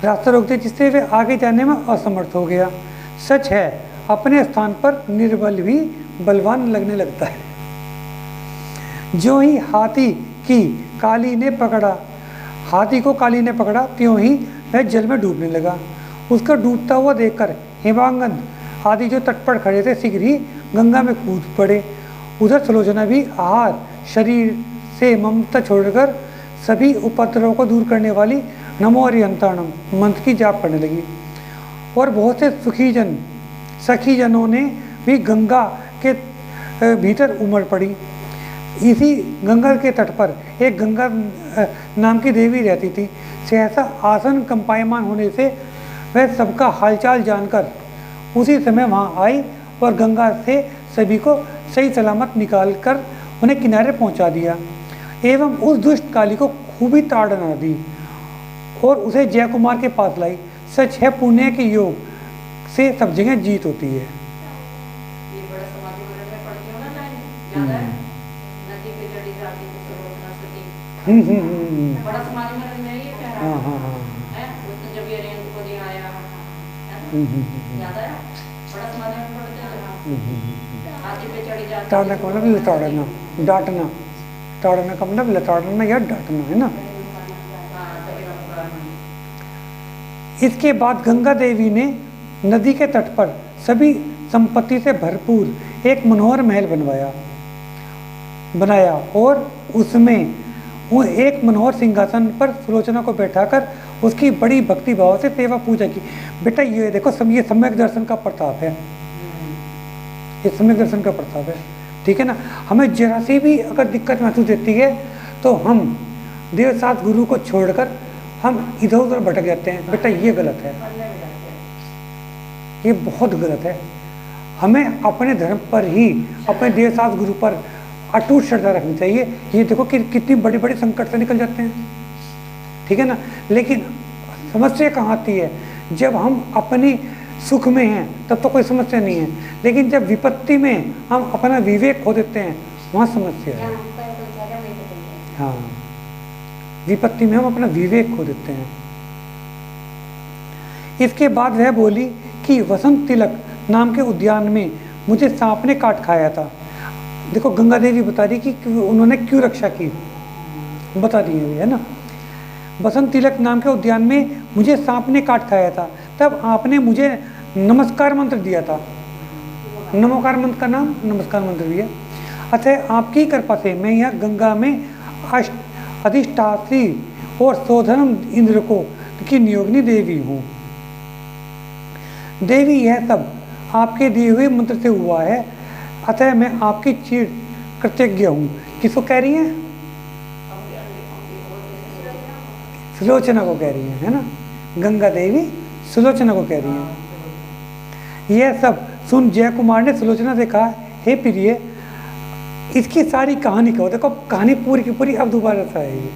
रास्ता रोक दिया, जिससे वे आगे जाने में असमर्थ हो गया। सच है, अपने स्थान पर निर्बल भी बलवान लगने लगता है। जो ही हाथी को काली ने पकड़ा, त्यों ही वह जल में डूबने लगा। उसका डूबता हुआ देखकर हेमांगन आदि जो तट पर खड़े थे शीघ्र ही गंगा में कूद पड़े। उधर सुलोचना भी आहार शरीर से ममता छोड़कर सभी उपद्रव को दूर करने वाली नमो अरिहंताणम मंत्र की जाप करने लगी। और बहुत से सखी जनों ने भी गंगा के भीतर उमड़ पड़ी। इसी गंगा के तट पर एक गंगा नाम की देवी रहती थी। सहसा आसन कंपायमान होने से वह सबका हालचाल जानकर उसी समय वहां आई और गंगा से सभी को सही सलामत निकालकर उन्हें किनारे पहुंचा दिया एवं उस दुष्ट काली को खूबी ताड़ना दी और उसे जय कुमार के पास लाई। सच है, पुण्य के योग से सब जगह जीत होती है। ताड़ना का मतलब लताड़ना, डांटना। ताड़ना का मतलब लताड़ना या डांटना, है ना। इसके बाद गंगा देवी ने नदी के तट पर सभी संपत्ति से भरपूर एक मनोहर महल बनाया और उसमें वो एक मनोहर सिंहासन पर सुलोचना को बैठाकर उसकी बड़ी भक्ति भाव से सेवा पूजा की। बेटा ये देखो, ये सम्यक दर्शन का प्रताप है, ये सम्यक दर्शन का प्रताप है, ठीक है ना। हमें जरा सी भी अगर दिक्कत महसूस देती है तो हम देव साथ गुरु को छोड़कर हम इधर उधर भटक जाते हैं। बेटा ये गलत है, ये बहुत गलत है। हमें अपने धर्म पर ही, अपने देव साथ गुरु पर अटूट श्रद्धा रखनी चाहिए। ये देखो कि कितनी बड़ी बड़ी संकट से निकल जाते हैं, ठीक है ना। लेकिन समस्या कहाँ आती है? जब हम अपनी सुख में हैं तब तो कोई समस्या नहीं है, लेकिन जब विपत्ति में हम अपना विवेक खो देते हैं वहाँ समस्या है। हाँ, विपत्ति में हम अपना विवेक खो देते हैं। इसके बाद वह बोली कि वसंत तिलक नाम के उद्यान में मुझे सांप ने काट खाया था। देखो गंगा देवी बता रही कि उन्होंने क्यों रक्षा की, बता दी है ना। वसंत तिलक नाम के उद्यान में मुझे सांप ने काट खाया था, तब आपने मुझे नमस्कार मंत्र दिया था। नमोकार मंत्र का नाम नमस्कार मंत्र भी है। अतः आपकी कृपा से मैं यह गंगा में अधिष्ठात्री और सौधर्म इंद्र को की नियोगिनी देवी हूँ। देवी यह सब आपके दिए हुए मंत्र से हुआ है, अतः मैं आपकी चिर कृतज्ञ हूँ। किसको कह रही है? सुलोचना को कह रही है ना। गंगा देवी सुलोचना को कह रही है। यह सब सुन जय कुमार ने सुलोचना से कहा, हे प्रिय, इसकी सारी कहानी कहो। देखो कहानी पूरी की पूरी अब दोबारा से आएगी,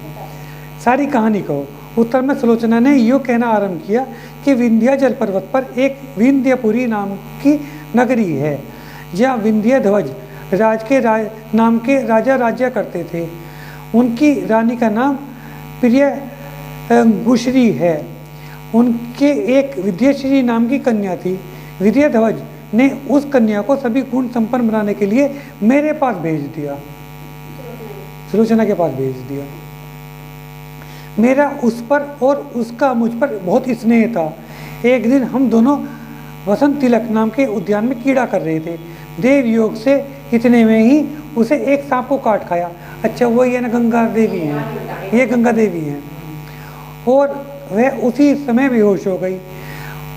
सारी कहानी कहो। उत्तर में सुलोचना ने यो कहना आरंभ किया कि विंध्याचल पर्वत पर एक विंध्यपुरी नाम की नगरी है, जहाँ विंध्यध्वज नाम के राजा राज्य करते थे। उनकी रानी का नाम प्रिय गुश्री है। उनके एक विद्याश्री नाम की कन्या थी। विद्याध्वज ने उस कन्या को सभी गुण संपन्न बनाने के लिए मेरे पास भेज दिया, सुलोचना के पास भेज दिया। मेरा उस पर और उसका मुझ पर बहुत स्नेह था। एक दिन हम दोनों वसंत तिलक नाम के उद्यान में कीड़ा कर रहे थे। देव योग से इतने में ही उसे एक सांप को काट खाया। अच्छा, वो ये ना गंगा देवी हैं, ये गंगा देवी हैं। और वह उसी समय बेहोश हो गई।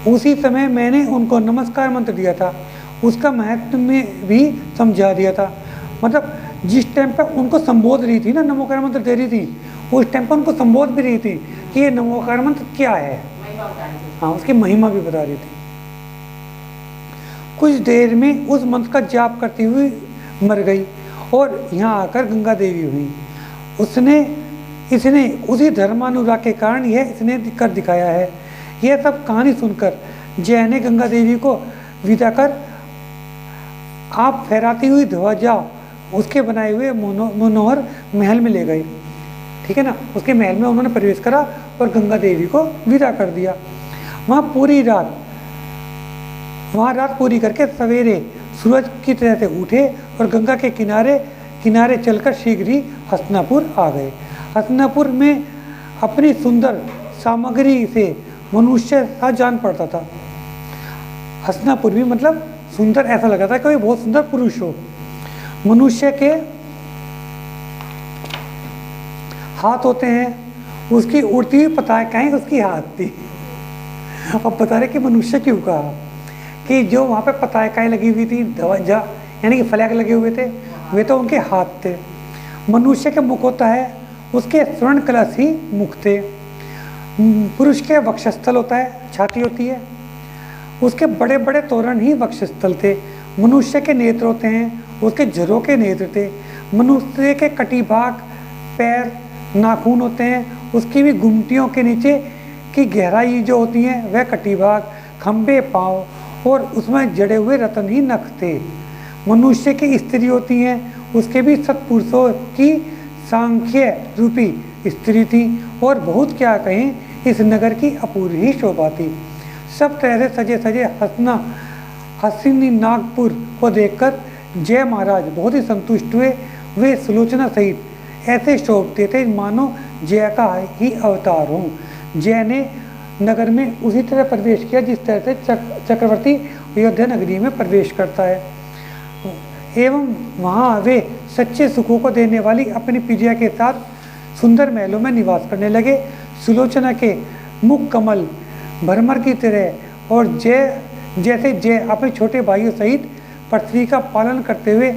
उसी समय मैंने उनको नमस्कार मंत्र दिया था, उसका महत्व में भी समझा दिया था। मतलब जिस टाइम पर उनको संबोध रही थी ना, नमोकार मंत्र दे रही थी, उस टाइम पर उनको संबोध भी रही थी कि ये नमोकार मंत्र क्या है। हाँ, उसकी महिमा भी बता रही थी। कुछ देर में उस मंत्र का जाप करती हुई मर गई और यहाँ आकर गंगा देवी हुई। इसने उसी धर्मानुराग के कारण यह इसने कर दिखाया है। यह सब कहानी सुनकर जय ने गंगा देवी को विदा कर आप फहराती हुई ध्वजा उसके बनाए हुए मनोहर महल में ले गए। ठीक है ना, उसके महल में उन्होंने प्रवेश करा और गंगा देवी को विदा कर दिया। वहाँ रात पूरी करके सवेरे सूरज की तरह से उठे और गंगा के किनारे चलकर शीघ्र ही हस्तिनापुर आ गए। हस्तिनापुर में अपनी सुंदर सामग्री से मनुष्य सा जान पड़ता था। हस्तिनापुर भी मतलब सुंदर, ऐसा लगा था कि कोई बहुत सुंदर पुरुष हो। मनुष्य के हाथ होते हैं, उसकी उड़ती हुई पताकाएं उसकी हाथ थी। अब बता रहे कि मनुष्य क्यों कहा कि जो वहाँ पे पताकाएं लगी हुई थी, यानी कि फ्लैग लगे हुए थे, वे तो उनके हाथ थे। मनुष्य के मुख होता है, उसके स्वर्ण कलश ही मुख थे। पुरुष के वक्षस्थल होता है, छाती होती है, उसके बड़े बड़े तोरण ही वक्षस्थल थे। मनुष्य के नेत्र होते हैं, उसके झरों के नेत्र थे। मनुष्य के कटिभाग, पैर, नाखून होते हैं, उसकी भी गुमटियों के नीचे की गहराई जो होती है वह कटिभाग, खंबे पाँव और उसमें जड़े हुए रत्न ही नख थे। मनुष्य की स्त्री होती हैं, उसके भी सत्पुरुषों की सांख्य रूपी स्त्री थी और बहुत क्या कहें, इस नगर की अपूर्व ही शोभा थी। सब तरह से सजे सजे हसीनी नागपुर को देखकर जय महाराज बहुत ही संतुष्ट हुए। वे सुलोचना सहित ऐसे शोभते थे मानो जय का ही अवतार हो। जय ने नगर में उसी तरह प्रवेश किया जिस तरह से चक्रवर्ती अयोध्या नगरी में प्रवेश करता है, एवं वहाँ वे सच्चे सुखों को देने वाली अपनी प्रिया के साथ सुंदर महलों में निवास करने लगे। सुलोचना के मुख कमल भरमर की तरह और जैसे जय अपने छोटे भाइयों सहित पृथ्वी का पालन करते हुए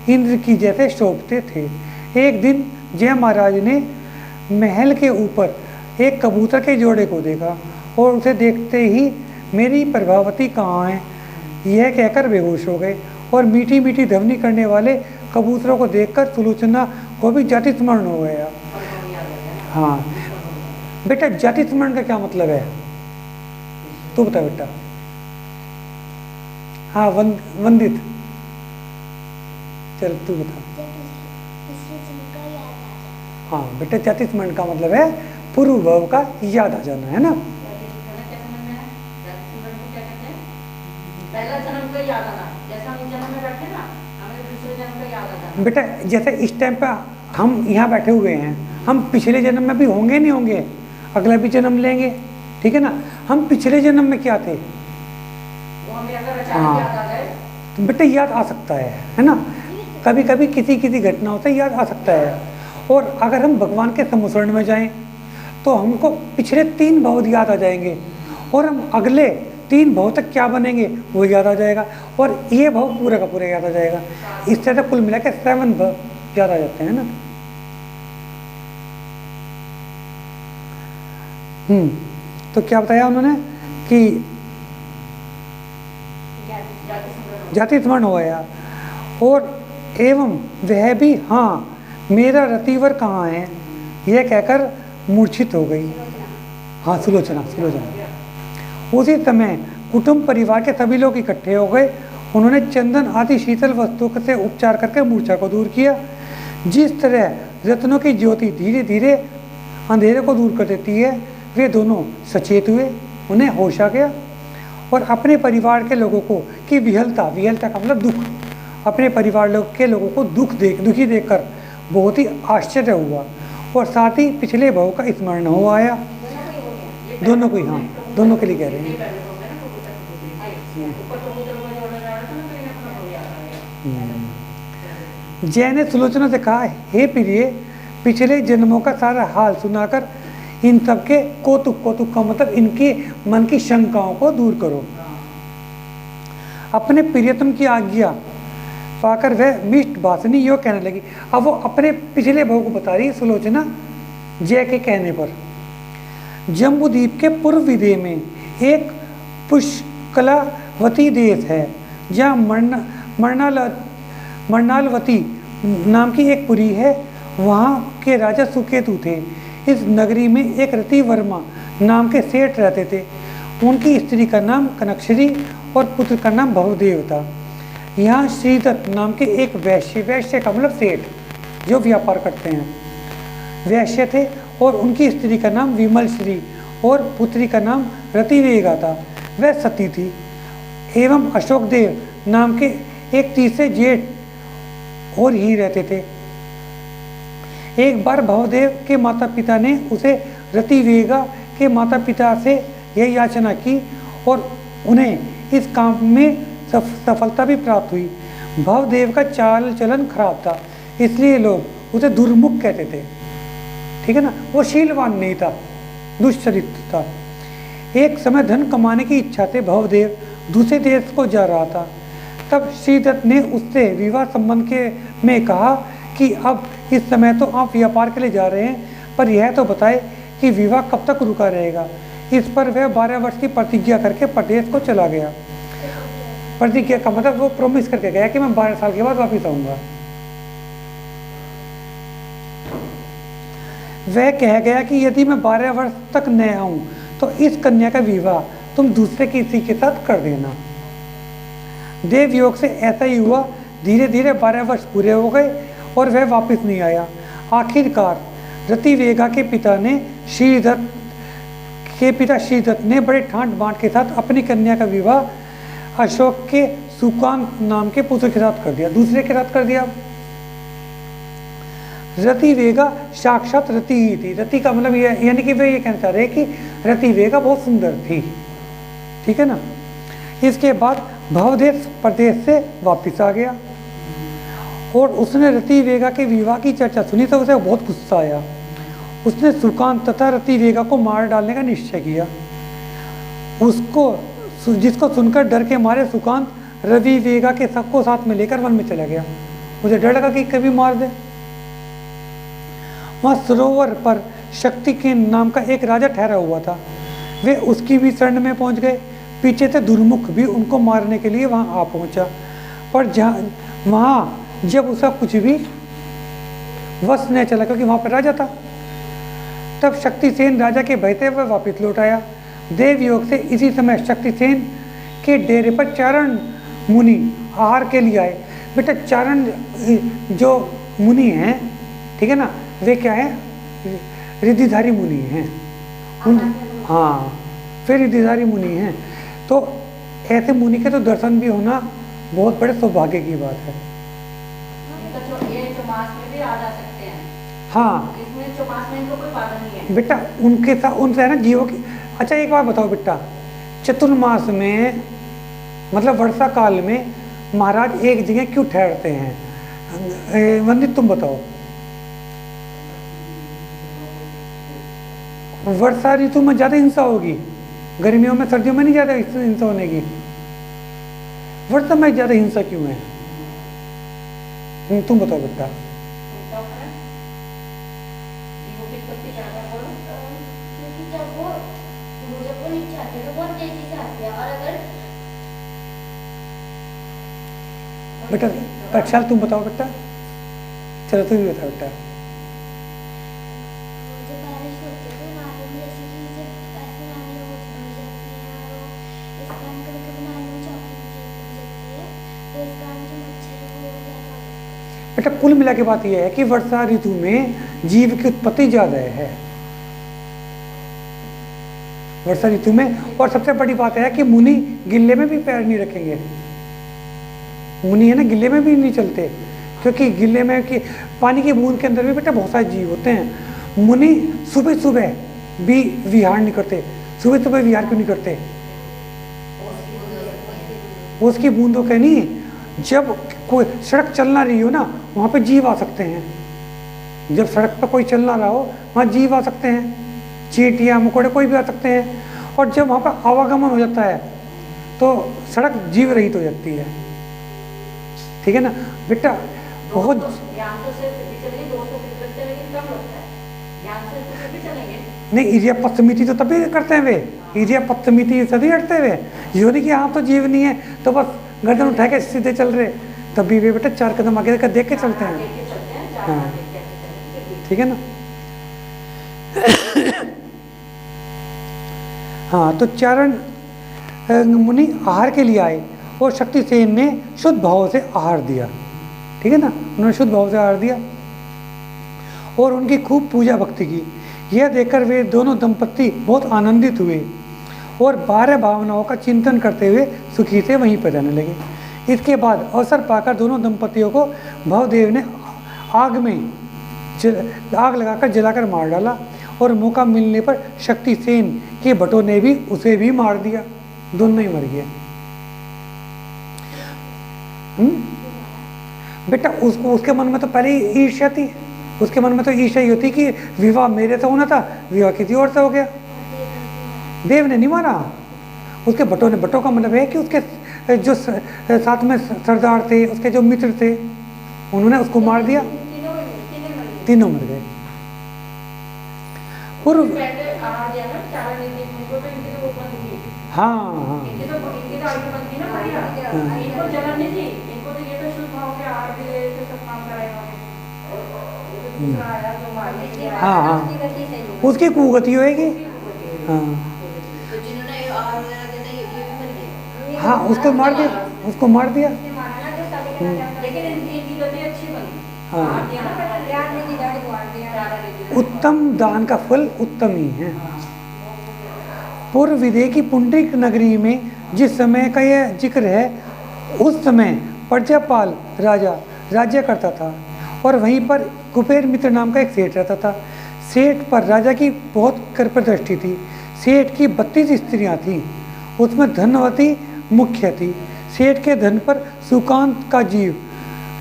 इंद्र की जैसे शोभते थे। एक दिन जय महाराज ने महल के ऊपर एक कबूतर के जोड़े को देखा और उसे देखते ही मेरी प्रभावती कहाँ है यह कहकर बेहोश हो गए और मीठी मीठी ध्वनि करने वाले कबूतरों को देखकर सुलोचना को भी जाति स्मरण हो गया। हाँ बेटा, जाति स्मरण का क्या मतलब है तू बता बेटा। हाँ वंदित, चल तू बता। हाँ बेटा, जाति स्मरण का मतलब है पूर्व भव का याद आ जाना, है ना। पहला जन्म का याद आना, जैसा हम जन्म में बैठे ना, हमें दूसरे जन्म का याद आता है। बेटा जैसे इस टाइम पे हम यहाँ बैठे हुए हैं, हम पिछले जन्म में भी होंगे नहीं होंगे, अगला भी जन्म लेंगे, ठीक है ना। हम पिछले जन्म में क्या थे वो हमें अगर अचानक याद आ गए तो बेटा याद आ सकता है ना। कभी कभी किसी घटनाओं से याद आ सकता है। और अगर हम भगवान के समुसरण में जाएं तो हमको पिछले 3 भव याद आ जाएंगे और हम अगले 3 भव तक क्या बनेंगे वो याद आ जाएगा और ये भव पूरा का पूरा याद आ जाएगा। इस तरह से कुल मिला के 7 भव याद आ जाते हैं ना। तो क्या बताया उन्होंने कि जाति स्मरण हो गया और एवं वह भी हाँ मेरा रतिवर कहाँ है यह कहकर मूर्छित हो गई। हाँ सुलोचना। उसी समय कुटुंब परिवार के सभी लोग इकट्ठे हो गए। उन्होंने चंदन आदि शीतल वस्तुओं से उपचार करके मूर्छा को दूर किया। जिस तरह रत्नों की ज्योति धीरे धीरे अंधेरे को दूर कर देती है, वे दोनों सचेत हुए, उन्हें होश आ गया और अपने परिवार के लोगों को की विहलता का मतलब दुख, अपने परिवार के लोगों को दुखी देखकर बहुत ही आश्चर्य हुआ और साथ ही पिछले भव का स्मरण हो आया। दोनों को ही, हाँ दोनों के लिए कह रहे हैं। जय ने सुलोचना से कहा, हे प्रिय, पिछले जन्मों का सारा हाल सुनाकर इन सबके कौतुक का मतलब इनके मन की शंकाओं को दूर करो। अपने प्रियतम की आज्ञा पाकर वह मिष्ट भाषणी यो कहने लगी। अब वो अपने पिछले भव को बता रही है सुलोचना जय के कहने पर। जम्बूद्वीप के पूर्व विदेह में एक पुष्कलावती देश है जहाँ मरणालवती नाम की एक पुरी है। वहाँ के राजा सुकेतु थे। इस नगरी में एक रति वर्मा नाम के सेठ रहते थे। उनकी स्त्री का नाम कनकश्री और पुत्र का नाम भवदेव था। यहाँ श्रीदत्त नाम के एक वैश्य का मतलब सेठ जो व्यापार करते हैं, वैश्य थे और उनकी स्त्री का नाम विमल श्री और पुत्री का नाम रतिवेगा था। वह सती थी एवं अशोक देव नाम के एक तीसरे जेठ और ही रहते थे। एक बार भवदेव के माता पिता ने उसे रतिवेगा के माता पिता से यह याचना की और उन्हें इस काम में सफलता भी प्राप्त हुई। भवदेव का चाल चलन खराब था, इसलिए लोग उसे दुर्मुख कहते थे। ठीक है ना, वो शीलवान नहीं था, दुष्चरित्र था। एक समय धन कमाने की इच्छा से भवदेव दूसरे देश को जा रहा था। तब श्रीदत्त ने उससे विवाह संबंध के में कहा कि अब इस समय तो आप व्यापार के लिए जा रहे हैं, पर यह तो बताए कि विवाह कब तक रुका रहेगा। इस पर वह 12 वर्ष की प्रतिज्ञा करके प्रदेश को चला गया। प्रतिज्ञा का मतलब वो प्रॉमिस करके गया कि मैं 12 साल के बाद वापस आऊंगा। वह कह गया कि यदि मैं 12 वर्ष तक न आऊं तो इस कन्या का विवाह तुम दूसरे किसी के साथ कर देना। देव योग से ऐसा ही हुआ। धीरे धीरे 12 वर्ष पूरे हो गए और वह वापस नहीं आया। आखिरकार रतिवेगा के पिता श्रीदत्त ने बड़े ठाट बाट के साथ अपनी कन्या का विवाह अशोक के सुकांत नाम के पुत्र के साथ कर दिया, दूसरे के साथ कर दिया। रतिवेगा साक्षात रति ही थी। रति का मतलब यानी कि वे ये कहना चाह रहे हैं कि रतिवेगा बहुत सुंदर थी। ठीक है ना। इसके बाद भवदेव प्रदेश से वापस आ गया और उसने रतिवेगा के विवाह की चर्चा सुनी तो उसे बहुत गुस्सा आया। उसने सुकांत तथा रतिवेगा को मार डालने का निश्चय किया। जिसको सुनकर डर के मारे सुकांत रतिवेगा के सबको साथ में लेकर वन में चला गया। मुझे डर लगा कि कभी मार दे। वहाँ सरोवर पर शक्ति के नाम का एक राजा ठहरा हुआ था। वे उसकी भी शरण में पहुंच गए। पीछे से दुर्मुख भी उनको मारने के लिए वहां आ पहुंचा, पर वहां जब उसका कुछ भी वश नहीं चला क्योंकि वहां पर राजा था। तब शक्तिसेन राजा के भय से वह वापिस लौट आया। देव योग से इसी समय शक्तिसेन के डेरे पर चारण मुनि आहार के लिए आए। बेटा चारण जो मुनि हैं, ठीक है ना, वे क्या है, रिद्धिधारी मुनि हैं। हाँ, फिर रिद्धिधारी मुनि हैं। तो ऐसे मुनि के तो दर्शन भी होना बहुत बड़े सौभाग्य की बात है। ये चौमास में भी आ जा सकते हैं। हाँ, इसमें चौमास में इनको कोई बाधा नहीं है बेटा। उनके साथ उनसे है ना जीवों की। अच्छा एक बात बताओ बेटा, चतुर्मास में मतलब वर्षा काल में महाराज एक जगह क्यों ठहरते हैं? वंदित तुम बताओ। वर्षा ऋतु में ज्यादा हिंसा होगी, गर्मियों में सर्दियों में नहीं ज्यादा हिंसा होने की। वर्षा में ज्यादा हिंसा क्यों है? तुम बताओ बेटा। बेटा प्रक्षाल तुम बताओ बेटा। चलो तुम भी बताओ बेटा। बेटा कुल मिला के बात यह है कि वर्षा ऋतु में जीव की उत्पत्ति ज्यादा है वर्षा ऋतु में। और सबसे बड़ी बात है कि मुनि गिल्ले में भी पैर नहीं रखेंगे। मुनि है ना, गिल्ले में भी नहीं चलते, क्योंकि गिल्ले में कि पानी की बूंद के अंदर भी बेटा बहुत सारे जीव होते हैं। मुनि सुबह सुबह भी विहार नहीं करते। सुबह सुबह विहार क्यों नहीं करते? उसकी बूंदों के नहीं, जब कोई सड़क चल ना रही हो ना, वहाँ पे जीव आ सकते हैं। जब सड़क पर कोई चल ना रहा हो, वहाँ जीव आ सकते हैं, चींटियाँ मकोड़े कोई भी आ सकते हैं। और जब वहाँ पर आवागमन हो जाता है तो सड़क जीव रहित हो जाती है। ठीक है ना बेटा। बहुत नहीं, इरिया पत्तमिति तो तभी करते हैं वे। इरिया पत्तमिति सभी हटते हुए, ये नहीं कि यहाँ तो जीव नहीं है तो बस गर्दन उठा के सीधे चल रहे, तभी वे बेटा 4 कदम आगे देख के चलते हैं। हाँ, ठीक है ना। हाँ, तो चारण मुनि आहार के लिए आए और शक्तिसेन ने शुद्ध भाव से आहार दिया। ठीक है ना, उन्होंने शुद्ध भाव से आहार दिया और उनकी खूब पूजा भक्ति की। यह देखकर वे दोनों दंपत्ति बहुत आनंदित हुए और बारह भावनाओं का चिंतन करते हुए सुखी से वहीं पर रहने लगे। इसके बाद अवसर पाकर दोनों दंपतियों को भवदेव ने आग लगाकर जलाकर मार डाला और मौका मिलने पर शक्तिसेन के भटों ने भी उसे भी मार दिया। दोनों ही मर गए। बेटा उसके मन में तो पहले ही ईर्ष्या थी। उसके मन में तो ईर्ष्या ही होती कि विवाह मेरे से होना था, विवाह किसी और से हो गया। देव ने नहीं मारा। उसके भटों का मतलब है कि उसके जो साथ में सरदार थे, उसके जो मित्र थे, उन्होंने उसको मार दिया। तीनों मर गए। पूर्व हाँ हाँ हाँ उसकी कुगति होएगी। हाँ हाँ उसको मार दिया। हाँ उत्तम दान का फल उत्तम ही है। पूर्व विदेह की पुंडरीक नगरी में जिस समय का यह जिक्र है, उस समय प्रजापाल राजा राज्य करता था और वहीं पर कुबेर मित्र नाम का एक सेठ रहता था। सेठ पर राजा की बहुत कृपादृष्टि थी। सेठ की 32 स्त्रियां थीं, उसमें धनवती मुख्य थी। सेठ के धन पर सुकांत का जीव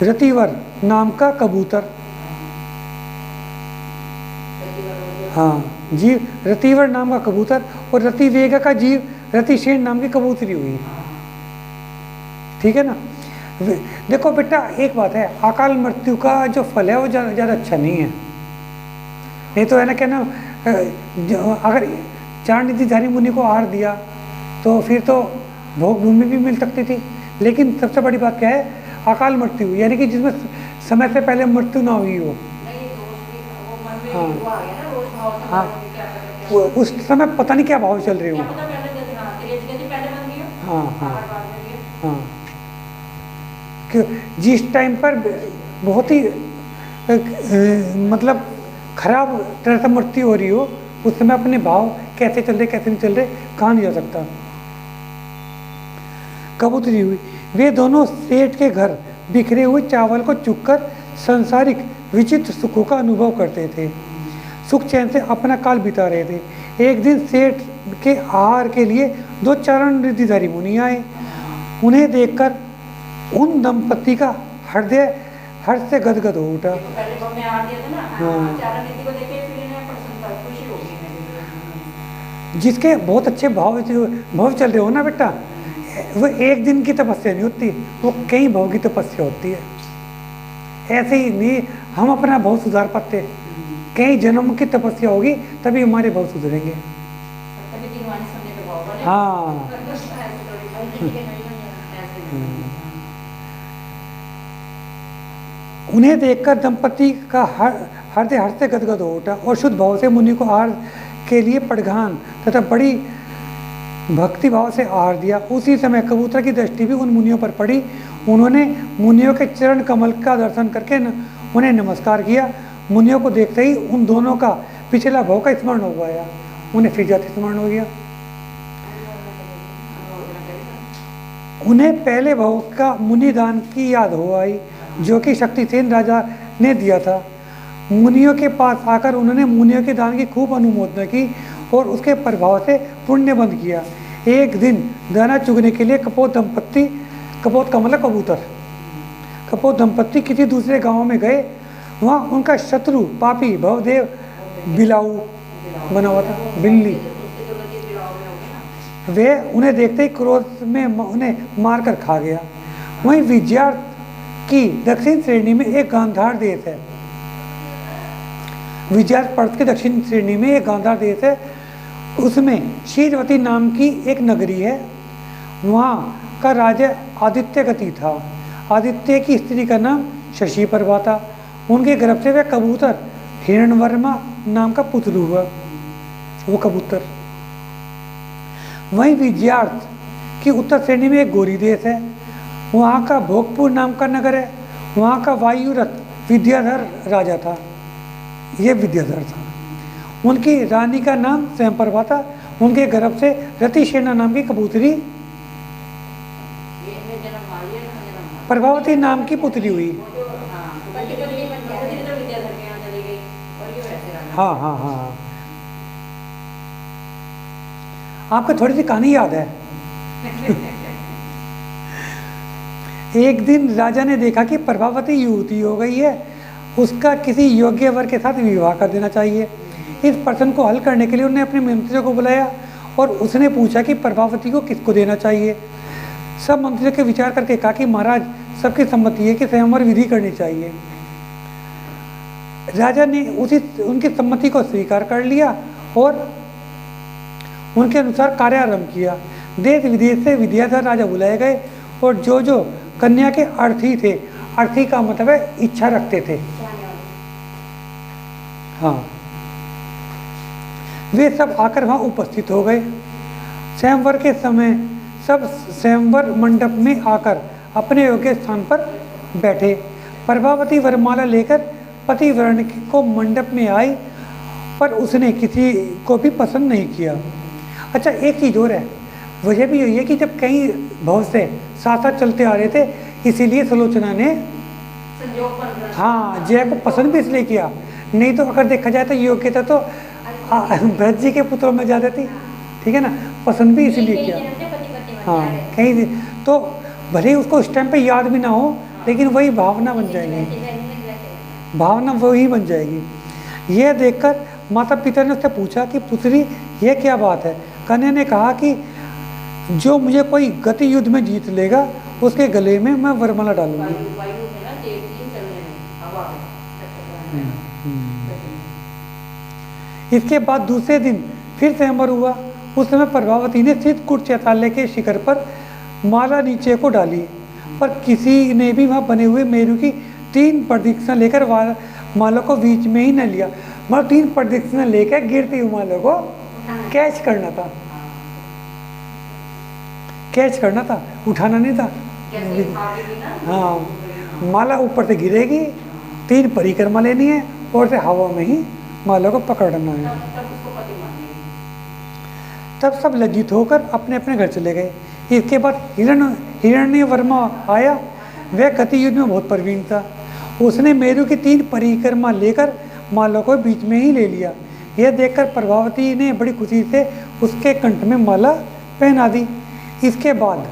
रतिवर नाम का कबूतर, हाँ जीव रतिवर नाम का कबूतर और रतिवेग का जीव रतिशेन नाम की कबूतरी हुई। ठीक है ना। देखो बेटा एक बात है, अकाल मृत्यु का जो फल है वो ज़्यादा अच्छा नहीं है। नहीं तो है ना, क्या ना, अगर चार निधिधारी मुनि को आहार दिया तो फिर तो भोग भूमि भी मिल सकती थी। लेकिन सबसे बड़ी बात क्या है, अकाल मृत्यु, यानी कि जिसमें समय से पहले मृत्यु ना हुई हो। हाँ उस समय पता नहीं क्या भाव चल रहे हो। हाँ हाँ हाँ कि जिस टाइम पर बहुत ही मतलब खराब तरह से मृत्यु हो रही हो, उस समय अपने भाव कैसे चल रहे कैसे नहीं चल रहे कहाँ नहीं जा सकता। कबूतरी हुई। वे दोनों सेठ के घर बिखरे हुए चावल को चुगकर सांसारिक विचित्र सुखों का अनुभव करते थे। सुख चैन से अपना काल बिता रहे थे। एक दिन सेठ के आहार के लिए 2 चारण रिद्धिधारी मुनि आए। उन्हें देखकर उन दंपति का हृदय हर्ष से गदगद हो उठा। जिसके बहुत अच्छे भाव चल रहे हो ना बेटा, वो एक दिन की तपस्या नहीं होती, वो कई भाव की तपस्या होती है। ऐसे ही नहीं हम अपना भाव सुधार पाते, कई जन्म की तपस्या होगी तभी हमारे भाव सुधरेंगे। हाँ उन्हें देखकर दंपति का हृदय हर्ष से गदगद हो उठा और शुद्ध भाव से मुनि को आहार के लिए पड़घान तथा बड़ी भक्ति भाव से आहार दिया। उसी समय कबूतर की दृष्टि भी उन मुनियों पर पड़ी। उन्होंने मुनियों के चरण कमल का दर्शन करके उन्हें नमस्कार किया। मुनियों को देखते ही उन दोनों का पिछला भाव का स्मरण हो गया, उन्हें फिर जाति स्मरण हो गया। उन्हें पहले भाव का मुनि दान की याद हो आई जो कि शक्तिसेन राजा ने दिया था। मुनियों के पास आकर उन्होंने मुनियों के दान की खूब अनुमोदना की और उसके प्रभाव से पुण्य बंद किया। एक दिन दाना चुगने के लिए कपोत का मतलब कपोत दंपत्ति किसी दूसरे गांव में गए। वहाँ उनका शत्रु पापी भवदेव बिलाऊ बना हुआ था, बिल्ली। वे उन्हें देखते ही क्रोध में उन्हें मारकर खा गया। वहीं विजयार्थ की दक्षिण श्रेणी में एक गांधार देश है। विजयार्थ पर्वत के दक्षिण श्रेणी में एक गांधार देश है। उसमें शीरवती नाम की एक नगरी है। वहाँ का राजा आदित्य गति था। आदित्य की स्त्री का नाम शशि प्रभा था। उनके गर्भ से वह कबूतर हिरणवर्मा नाम का पुत्र हुआ, वो कबूतर। वहीं विजयार्थ की उत्तर श्रेणी में एक गौरी देश है। वहाँ का भोगपुर नाम का नगर है। वहाँ का वायुरथ विद्याधर राजा था, ये विद्याधर था। उनकी रानी का नाम स्वयंप्रभा था। उनके गर्भ से रतिसेना नाम की कबूतरी प्रभावती नाम की पुत्री हुई। हाँ हाँ हाँ, आपको थोड़ी सी कहानी याद है। एक दिन राजा ने देखा कि प्रभावती युवती हो गई है, उसका किसी योग्य वर के साथ विवाह कर देना चाहिए। इस प्रश्न को हल करने के लिए उन्होंने अपने मंत्रियों को बुलाया और उसने पूछा कि प्रभावती को किसको देना चाहिए। सब मंत्रियों के विचार करके कहा कि महाराज, सबकी सम्मति है कि स्वयंवर विधि करनी चाहिए। राजा ने उनकी सम्मति को स्वीकार कर लिया और उनके अनुसार कार्य आरंभ किया। देश विदेश से विद्याधर राजा बुलाए गए और जो जो कन्या के अर्थी थे, अर्थी का मतलब है इच्छा रखते थे, हाँ, वे सब आकर वहां उपस्थित हो गए। स्वयंवर के समय सब स्वयंवर मंडप में आकर अपने योग्य स्थान पर बैठे। प्रभावती वरमाला लेकर पतिवरण को मंडप में आई, पर उसने किसी को भी पसंद नहीं किया। अच्छा, एक चीज़ और है, वजह भी यही है कि जब कई भाव से साथ साथ चलते आ रहे थे, इसीलिए सुलोचना ने हाँ जय को पसंद भी इसलिए किया। नहीं तो अगर देखा जाए तो योग्यता तो भरत जी के पुत्रों में ज़्यादा थी, ठीक है ना, पसंद भी इसीलिए किया। हाँ, कहीं तो भले ही उसको उस टाइम पे याद भी ना हो, लेकिन वही भावना बन जाएगी, भावना वही बन जाएगी। यह देखकर माता पिता ने उससे पूछा कि पुत्री, यह क्या बात है। कन्या ने कहा कि जो मुझे कोई गति युद्ध में जीत लेगा, उसके गले में मैं वरमाला डालूंगी। इसके बाद दूसरे दिन फिर स्वयंवर हुआ। उस समय प्रभावती ने चित्रकूट चैताल्य के शिखर पर माला नीचे को डाली, पर किसी ने भी वहाँ बने हुए मेरू की 3 प्रदक्षिणा लेकर माला को बीच में ही न लिया। मतलब 3 प्रदक्षिणा लेकर गिरती हुई माला को कैच करना था, कैच करना था, उठाना नहीं था। हाँ, माला ऊपर से गिरेगी, 3 परिक्रमा लेनी है और से हवा में ही माला को पकड़ना है। तब सब लज्जित होकर अपने अपने घर चले गए। इसके बाद हिरण्यवर्मा आया। वह गति युद्ध में बहुत प्रवीण था। उसने मेरू की 3 परिक्रमा लेकर माला को बीच में ही ले लिया। यह देखकर प्रभावती ने बड़ी खुशी से उसके कंठ में माला पहना दी। इसके बाद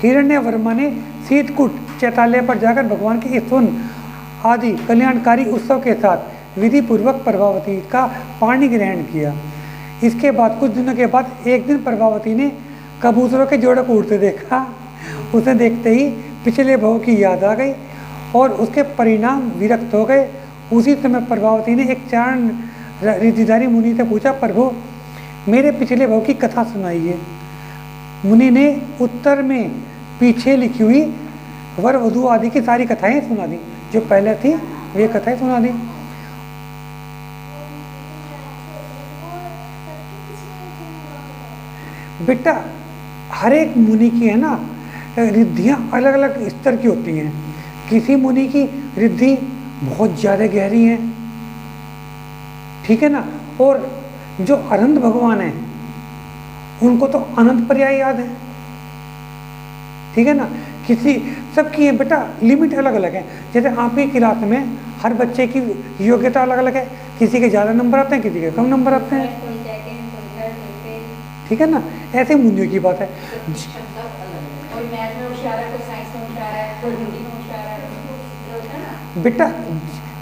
हिरण्यवर्मा ने चित्रकूट चैताल्य पर जाकर भगवान के स्तवन आदि कल्याणकारी उत्सव के साथ विधि पूर्वक प्रभावती का पानी ग्रहण किया। इसके बाद कुछ दिनों के बाद एक दिन प्रभावती ने कबूतरों के जोड़े को उड़ते देखा। उसे देखते ही पिछले भाव की याद आ गई और उसके परिणाम विरक्त हो गए। उसी समय प्रभावती ने एक चारण रिद्धिधारी मुनि से पूछा, प्रभु मेरे पिछले भाव की कथा सुनाइए। मुनि ने उत्तर में पीछे लिखी हुई वर वधू आदि की सारी कथाएं सुना दी, जो पहले थी वे कथाएं सुना दी। बेटा, हर एक मुनि की है ना रिद्धियाँ अलग अलग स्तर की होती हैं। किसी मुनि की रिद्धि बहुत ज़्यादा गहरी है, ठीक है ना, और जो अनंत भगवान है उनको तो अनंत पर्याय याद है, ठीक है ना। किसी सबकी है बेटा लिमिट अलग अलग है। जैसे आपकी क्लास में हर बच्चे की योग्यता अलग अलग है, किसी के ज़्यादा नंबर आते हैं, किसी के कम नंबर आते हैं, ठीक है ना। ऐसे मुनियों की बात है। बेटा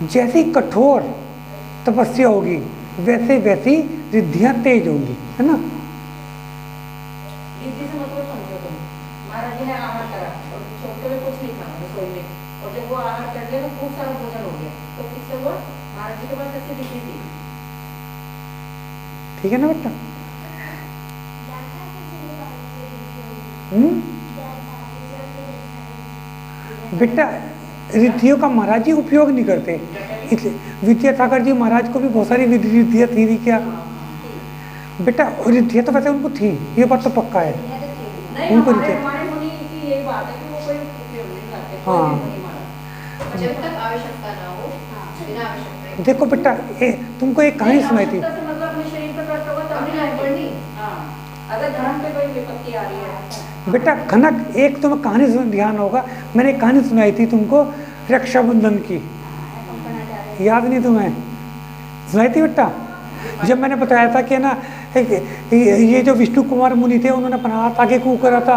जैसी कठोर तपस्या होगी वैसे वैसी रिद्धियां तेज होंगी, है ना। महाराज जी ने आहार करा और छोटे में कुछ नहीं खाना रसोई में, और जब वो आहार कर लिया तो खूब सारा भोजन हो गया, तो किससे हुआ? महाराज जी के पास ऐसी दिखी थी, ठीक है ना बेटा। बेटा रिद्धियों का महाराज जी उपयोग नहीं करते, इसलिए विद्यासागर जी महाराज को भी बहुत सारी रिद्धियाँ थी क्या बेटा? रिद्धियाँ तो वैसे उनको थी, ये बात तो पक्का है, उनको हमारे मुनि की यही बात है कि वो कोई उपयोग नहीं करते, हाँ, जब तक आवश्यकता ना हो, बिना आवश्यकता देखो बेटा, तुमको एक कहानी सुनाई थी। आवश्यकता से मतलब अपने शरीर पे कष्ट होगा तब नहीं पढ़नी। हाँ, अगर धर्म पे कोई विपत्ति आ रही है बेटा खनक, एक तुम्हें कहानी सुन ध्यान होगा, मैंने एक कहानी सुनाई थी तुमको रक्षाबंधन की, याद नहीं तुम्हें? सुनाई थी बेटा, जब मैंने बताया था कि ना ये जो विष्णु कुमार मुनि थे उन्होंने अपना हाथ आगे कू करा था,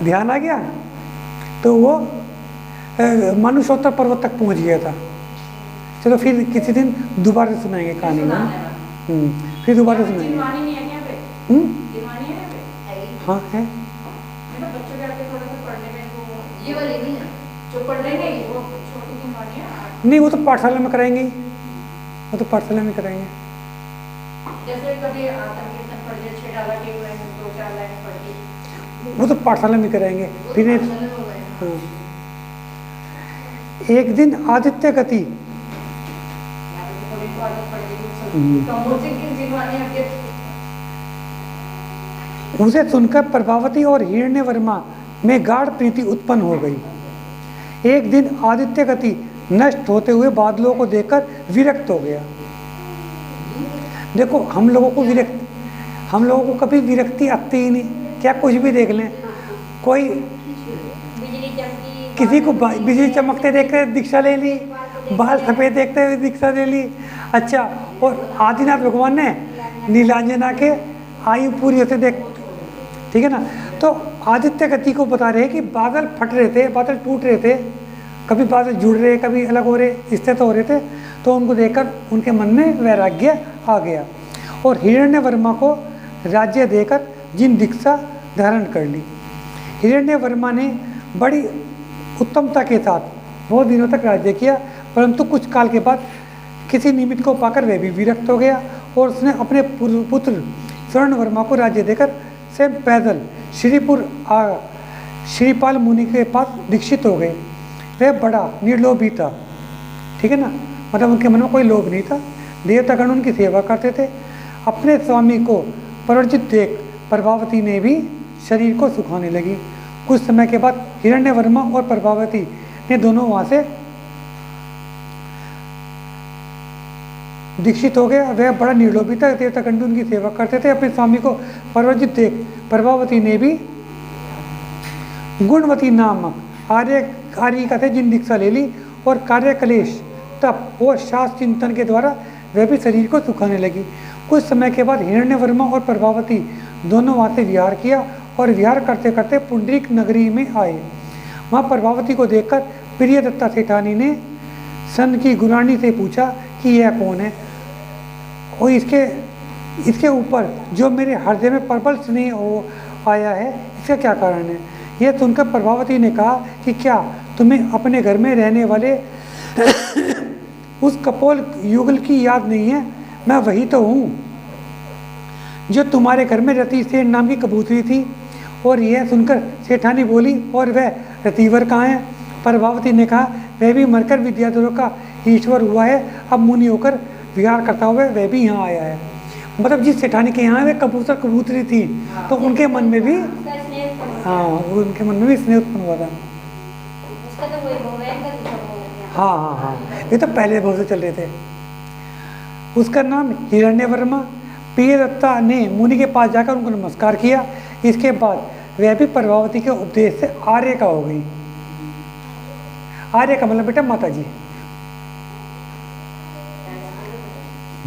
ध्यान आ गया? तो वो मनुष्योत्तर पर्वत तक पहुंच गया था। चलो फिर किसी दिन दोबारा सुनाएंगे कहानी में। फिर दोबारा सुनाएंगे। हाँ है, बच्चों के आगे थोड़ा सा पढ़ने में वो ये वाली नहीं है जो पढ़ लेंगे वो छोटी सी कहानी है। नहीं वो तो पाठशाला में कराएंगे, वो तो पाठशाला में कराएंगे। जैसे कभी संकीर्तन पढ़ लिया 6 डाला के 2-4 लाइन पढ़ ली, वो तो पाठशाला में कराएंगे। फिर हाँ। एक दिन आदित्य गति, उसे सुनकर प्रभावती और हिरण्यवर्मा में गाढ़ प्रीति उत्पन्न हो गई। एक दिन आदित्य गति नष्ट होते हुए बादलों को देखकर विरक्त हो गया। देखो हम लोगों को कभी विरक्ति आती ही नहीं, क्या कुछ भी देख लें, कोई किसी को बिजली चमकते देखते दीक्षा ले ली, बाल सफ़ेद देखते हुए दीक्षा ले ली। अच्छा, और आदिनाथ भगवान ने नीलांजना के आयु पूरी होते देख, ठीक है ना? तो आदित्य गति को बता रहे हैं कि बादल फट रहे थे, बादल टूट रहे थे, कभी बादल जुड़ रहे, कभी अलग हो रहे, स्थित हो रहे थे। तो उनको देखकर उनके मन में वैराग्य आ गया और हिरण्यवर्मा को राज्य देकर जिन दीक्षा धारण कर ली। हिरण्यवर्मा ने बड़ी उत्तमता के साथ बहुत दिनों तक राज्य किया, परंतु कुछ काल के बाद किसी निमित्त को पाकर वह भी विरक्त हो गया और उसने अपने पुत्र स्वर्णवर्मा को राज्य देकर से पैदल श्रीपाल मुनि के पास दीक्षित हो गए। वह बड़ा निर्लोभी था, ठीक है ना, मतलब उनके मन में कोई लोभ नहीं था। देवतागण उनकी सेवा करते थे। अपने स्वामी को प्रवर्जित देख प्रभावती ने भी शरीर को सुखाने लगी। कुछ समय के बाद हिरण्यवर्मा और प्रभावती ने दोनों वहाँ से दीक्षित हो गया। वह बड़ा निर्लोभी था, देवतागण उनकी सेवा करते थे। अपने स्वामी को प्रवर्जित देख प्रभावती ने भी गुणवती नामक आर्य का थे जिन दीक्षा ले ली और कार्य कलेश तप और शास्त्र चिंतन के द्वारा वह भी शरीर को सुखाने लगी। कुछ समय के बाद हिरण्यवर्मा और प्रभावती दोनों वहाँ से विहार किया और विहार करते करते पुंडरीक नगरी में आए। वहाँ प्रभावती को देखकर प्रियदत्ता सेठानी ने सन की गुरानी से पूछा कि यह कौन है और इसके ऊपर जो मेरे हृदय में प्रबल स्नेह हो आया है, इसका क्या कारण है? यह सुनकर प्रभावती ने कहा कि क्या तुम्हें अपने घर में रहने वाले उस कपोल युगल की याद नहीं है? मैं वही तो हूँ जो तुम्हारे घर में रति सेठ नाम की कबूतरी थी। और यह सुनकर सेठानी बोली, और वह रतिवर कहाँ है? प्रभावती ने कहा, वह भी मरकर विद्याधरों का ईश्वर हुआ है, अब मुनि होकर विहार करता हुआ वह भी यहाँ आया है। मतलब जिस सेठानी के यहाँ वे कबूतरी थी तो उनके मन में भी उनके मन में भी स्नेह उत्पन्न हुआ था। हाँ, ये तो पहले बहुत से चल रहे थे। उसका नाम हिरण्यवर्मा। प्रियदत्ता ने मुनि के पास जाकर उनको नमस्कार किया। इसके बाद वह भी प्रभावती के उपदेश से आर्य का हो गई। आर्य का मतलब बेटा माता जी,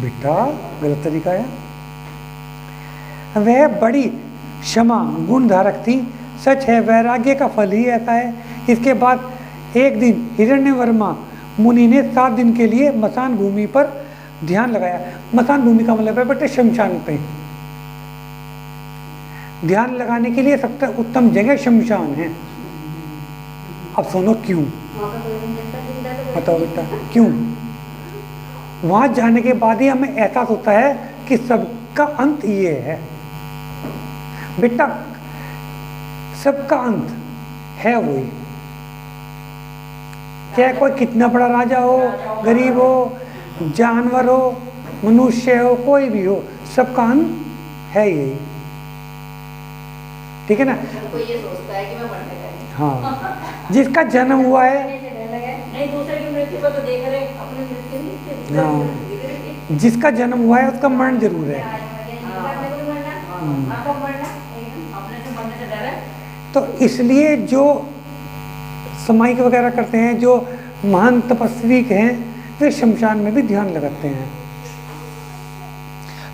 बेटा गलत तरीका है। वह बड़ी क्षमा गुण धारक थी। सच है, वैराग्य का फल ही ऐसा है। इसके बाद एक दिन हिरण्यवर्मा मुनि ने 7 दिन के लिए मसान भूमि पर ध्यान लगाया। मसान भूमि का मतलब है बेटे शमशान पे। ध्यान लगाने के लिए सबसे उत्तम जगह शमशान है। अब सुनो क्यों, बताओ बेटा क्यों? वहां जाने के बाद ही हमें एहसास होता है कि सबका अंत ये है बेटा, सबका अंत है वही। चाहे कोई कितना बड़ा राजा हो, गरीब हो, जानवर हो, मनुष्य हो, कोई भी हो, सबका अंत है यही, ठीक है ना? कोई ये सोचता है कि मैं मरने का है। हाँ, जिसका जन्म हुआ है नहीं, दूसरे की मृत्यु को तो देख रहे, अपनी मृत्यु नहीं देखते, दूसरे की हाँ। मृत्यु देख रहे। जिसका जन्म हुआ है उसका मरण जरूर है। अपने से मरने से डर है। तो इसलिए जो समाइक वगैरह करते हैं, जो महान तपस्वी हैं, वे शमशान में भी ध्यान लगाते हैं।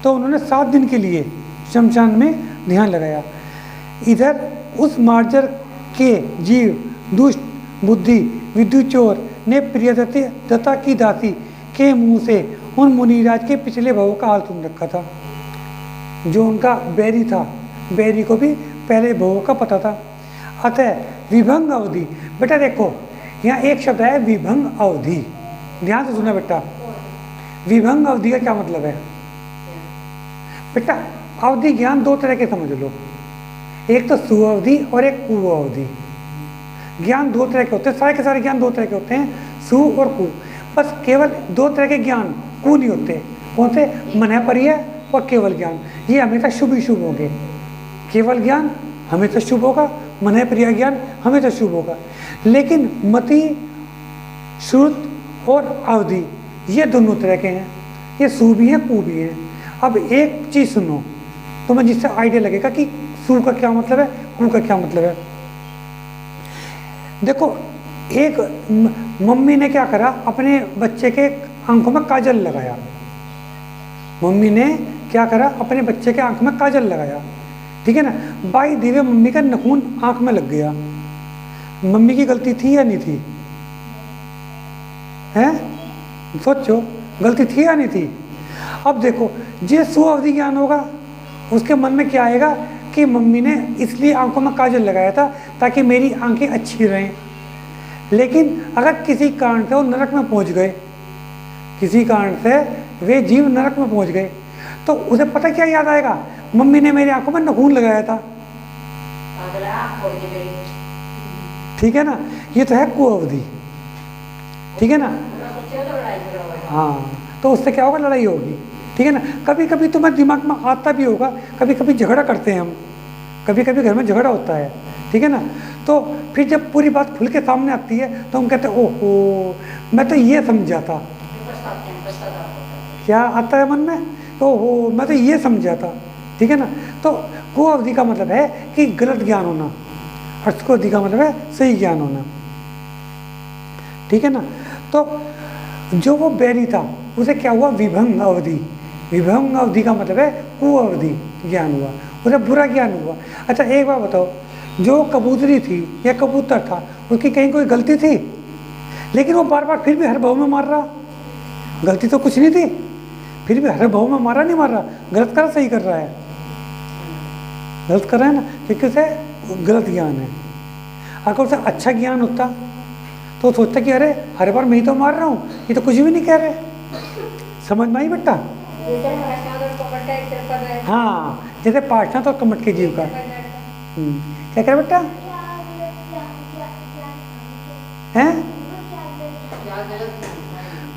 तो उन्होंने 7 दिन के लिए शमशान में ध्यान लगाया। इधर उस मार्जर के जीव दुष्ट बुद्धि विद्युचोर ने प्रियदत्ता की दासी के मुंह से उन मुनिराज के पिछले भवों का हाल सुन रखा था। जो उनका बैरी था, बैरी को भी पहले भवों का पता था। अतः विभंग अवधि, बेटा देखो यहाँ एक शब्द है विभंग अवधि, ध्यान से सुना बेटा। विभंग अवधि का क्या मतलब है बेटा? अवधि ज्ञान 2 तरह के समझ लो, एक तो सुअवधि और एक कुअवधि। ज्ञान 2 तरह के होते हैं, सारे के सारे ज्ञान 2 तरह के होते हैं, सु और कु। बस केवल 2 तरह के ज्ञान कु नहीं होते। कौन से? मनःपर्य और केवल ज्ञान। ये हमेशा शुभ ही शुभ होंगे। केवल ज्ञान हमेशा शुभ होगा, मनःपर्य ज्ञान हमेशा शुभ होगा। लेकिन मति, श्रुत और अवधि ये दोनों तरह के हैं, ये सु भी हैं कु भी हैं। अब एक चीज सुनो, तुम्हें जिससे आइडिया लगेगा कि सु का क्या मतलब है, कु का क्या मतलब है। देखो, एक मम्मी ने क्या करा, अपने बच्चे के आंखों में काजल लगाया। मम्मी ने क्या करा, अपने बच्चे के आंख में काजल लगाया, ठीक है ना। बाई दिव्य मम्मी का नखून आंख में लग गया। मम्मी की गलती थी या नहीं थी? हैं? सोचो, गलती थी या नहीं थी? अब देखो, जो सुअवधि ज्ञान होगा उसके मन में क्या आएगा कि मम्मी ने इसलिए आंखों में काजल लगाया था ताकि मेरी आंखें अच्छी रहें। लेकिन अगर किसी कारण से वो नरक में पहुंच गए, किसी कारण से वे जीव नरक में पहुंच गए, तो उसे पता क्या याद आएगा? मम्मी ने मेरी आंखों में नखून लगाया था, ठीक है ना। ये तो है कुअवधि, ठीक है ना। हाँ, तो उससे क्या होगा? लड़ाई होगी, ठीक है ना। कभी कभी तुम्हारे दिमाग में आता भी होगा, कभी कभी झगड़ा करते हैं हम, कभी कभी घर में झगड़ा होता है, ठीक है ना। तो फिर जब पूरी बात खुल के सामने आती है तो हम कहते हैं ओहो, मैं तो ये समझा था। क्या आता है मन में? ओहो, मैं तो ये समझा था, ठीक है ना। तो कुअवधि का मतलब है कि गलत ज्ञान होना, और सुअवधि का मतलब है सही ज्ञान होना, ठीक है ना। तो जो वो बैरी था उसे क्या हुआ? विभंग अवधि। विभंग अवधि का मतलब है कुअवधि ज्ञान हुआ, उसे बुरा ज्ञान हुआ। अच्छा एक बात बताओ, जो कबूतरी थी या कबूतर था, उसकी कहीं कोई गलती थी? लेकिन वो बार बार फिर भी हर भाव में मार रहा, गलती तो कुछ नहीं थी, फिर भी हर भाव में मारा नहीं मार रहा, गलत कर सही कर रहा है, गलत कर रहा है ना, क्योंकि उसे गलत ज्ञान है। अगर उसे अच्छा ज्ञान होता तो सोचता कि अरे हर बार मैं ही तो मार रहा हूँ, ये तो कुछ भी नहीं कह रहे। समझ में आई बेटा? हाँ, जैसे पार्टनर तो कमट के जीव का। क्या कह रहे बेटा? हैं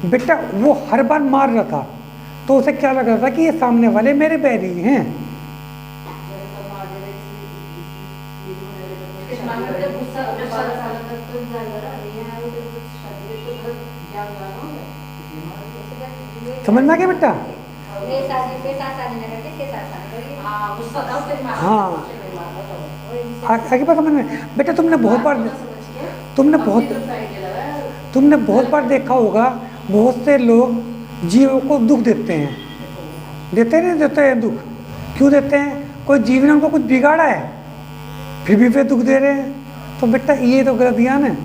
बेटा, वो हर बार मार रहा था तो उसे क्या लग रहा था कि ये सामने वाले मेरे बैरी हैं। समझ में आ गया बेटा? हाँ, आगे बात समझ में। बेटा तुमने बहुत बार देखा होगा, बहुत से लोग जीवों को दुख देते हैं, देते हैं दुख। क्यों देते हैं? कोई जीव ने उनको कुछ बिगाड़ा है, फिर भी वे दुख दे रहे हैं। तो बेटा ये तो गलत ज्ञान है।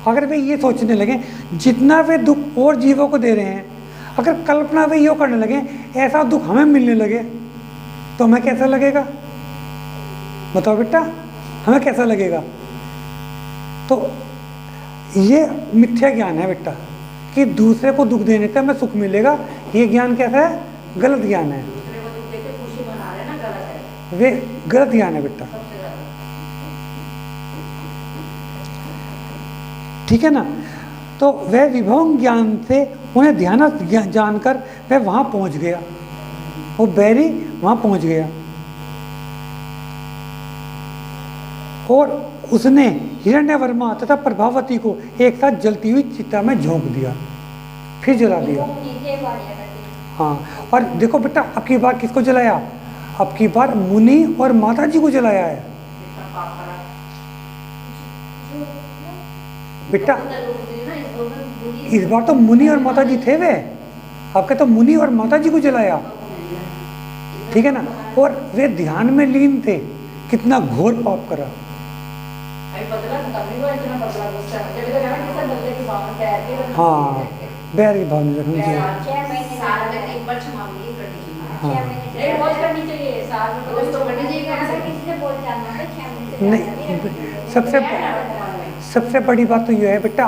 अगर वे ये सोचने लगे जितना वे दुख और जीवों को दे रहे हैं, अगर कल्पना वे ये करने लगे ऐसा दुख हमें मिलने लगे तो हमें कैसा लगेगा? बताओ बेटा, हमें कैसा लगेगा? तो ये मिथ्या ज्ञान है बेटा, कि दूसरे को दुख देने से हमें सुख मिलेगा। ये ज्ञान कैसा है? गलत ज्ञान है, वे गलत ज्ञान है बेटा, ठीक है ना। तो वह विभव ज्ञान से उन्हें ध्यान जानकर वह वहां पहुंच गया, वो बैरी वहां पहुंच गया। और उसने हिरण्यवर्मा तथा प्रभावती को एक साथ जलती हुई चिता में झोंक दिया, फिर जला दिया। हाँ, और देखो बेटा अब की बार किसको जलाया? अब की बार मुनि और माता जी को जलाया है बेटा। इस बार तो मुनि और माता जी थे वे, आपके तो मुनि और माता जी को जलाया, ठीक है ना। और वे ध्यान में लीन थे, कितना घोर पाप करा। हाँ, बैर की भावना रखनी चाहिए। नहीं, सबसे बड़ी बात तो यह है बेटा,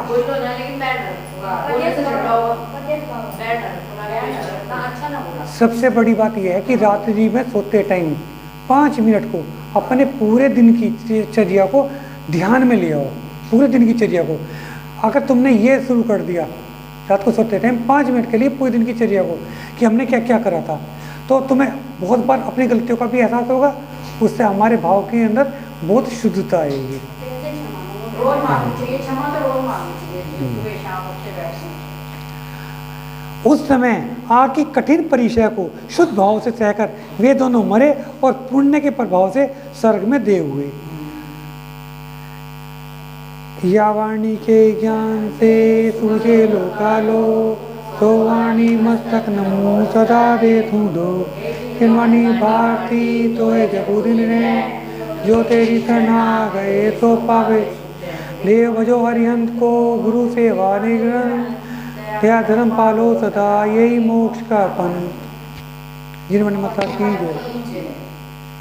सबसे बड़ी बात यह है कि रात्रि में सोते टाइम 5 मिनट को अपने पूरे दिन की चर्या को ध्यान में ले आओ। पूरे दिन की चर्या को अगर तुमने ये शुरू कर दिया रात को सोते टाइम 5 मिनट के लिए पूरे दिन की चर्या को कि हमने क्या क्या करा था, तो तुम्हें बहुत बार अपनी गलतियों का भी एहसास होगा, उससे हमारे भाव के अंदर बहुत शुद्धता आएगी। उस समय आग की कठिन परीक्षा को शुद्ध भाव से सहकर वे दोनों मरे और पुण्य के प्रभाव से स्वर्ग में देव हुए। या वाणी के ज्ञान से सूझे लोकालो, तो वाणी मस्तक नमो सदा देथूं दो। वाणी भारती तो जबूदिन ने, जो तेरी शरणा गए तो पावे। देव जो हरिहंत को गुरु सेवा निग्रह, त्या धर्म पालो सदा यही मोक्ष का पन। जिन्होंने मतलब की